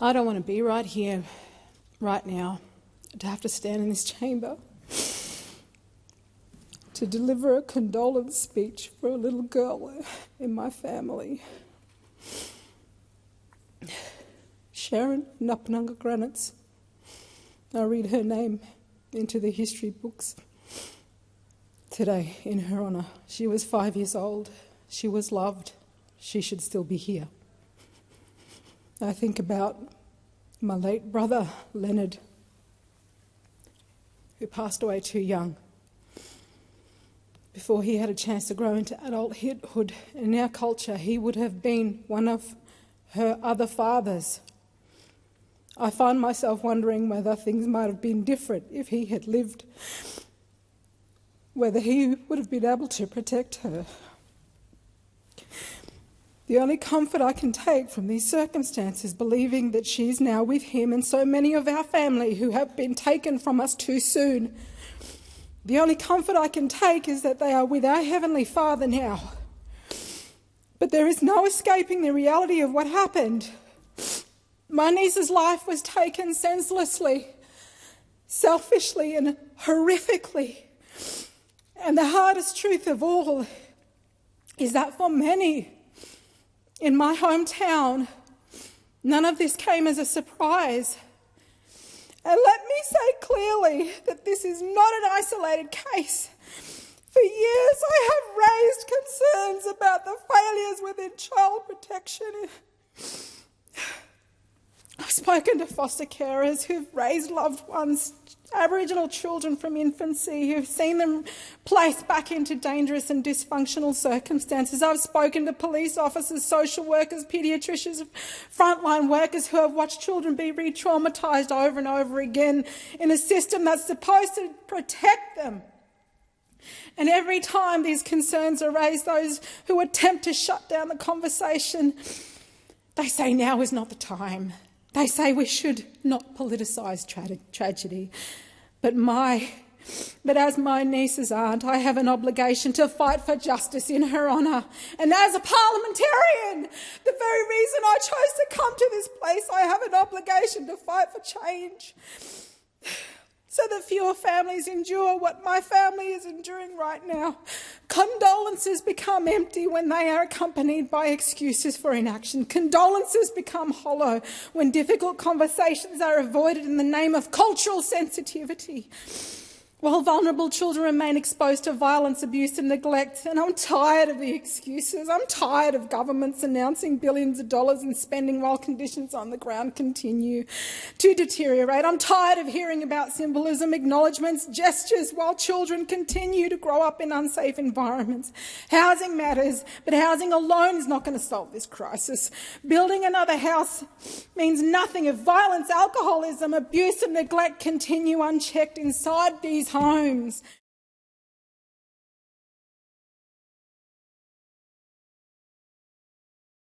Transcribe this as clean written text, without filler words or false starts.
I don't want to be right here, right now, to have to stand in this chamber to deliver a condolence speech for a little girl in my family. Sharon Napnanga Granitz. I read her name into the history books today in her honour. She was 5 years old. She was loved. She should still be here. I think about my late brother, Leonard, who passed away too young, before he had a chance to grow into adulthood. In our culture, he would have been one of her other fathers. I find myself wondering whether things might have been different if he had lived, whether he would have been able to protect her. The only comfort I can take from these circumstances, believing that she's now with him and so many of our family who have been taken from us too soon, the only comfort I can take is that they are with our Heavenly Father now. But there is no escaping the reality of what happened. My niece's life was taken senselessly, selfishly and horrifically. And the hardest truth of all is that for many in my hometown, none of this came as a surprise. And let me say clearly that this is not an isolated case. For years I have raised concerns about the failures within child protection. I've spoken to foster carers who've raised loved ones, Aboriginal children from infancy, who've seen them placed back into dangerous and dysfunctional circumstances. I've spoken to police officers, social workers, paediatricians, frontline workers who have watched children be re-traumatised over and over again in a system that's supposed to protect them. And every time these concerns are raised, those who attempt to shut down the conversation, they say now is not the time. They say we should not politicise tragedy. But as my niece's aunt, I have an obligation to fight for justice in her honour. And as a parliamentarian, the very reason I chose to come to this place, I have an obligation to fight for change, so that fewer families endure what my family is enduring right now. Condolences become empty when they are accompanied by excuses for inaction. Condolences become hollow when difficult conversations are avoided in the name of cultural sensitivity, while vulnerable children remain exposed to violence, abuse and neglect. And I'm tired of the excuses. I'm tired of governments announcing billions of dollars in spending while conditions on the ground continue to deteriorate. I'm tired of hearing about symbolism, acknowledgements, gestures, while children continue to grow up in unsafe environments. Housing matters, but housing alone is not going to solve this crisis. Building another house means nothing if violence, alcoholism, abuse and neglect continue unchecked inside these homes.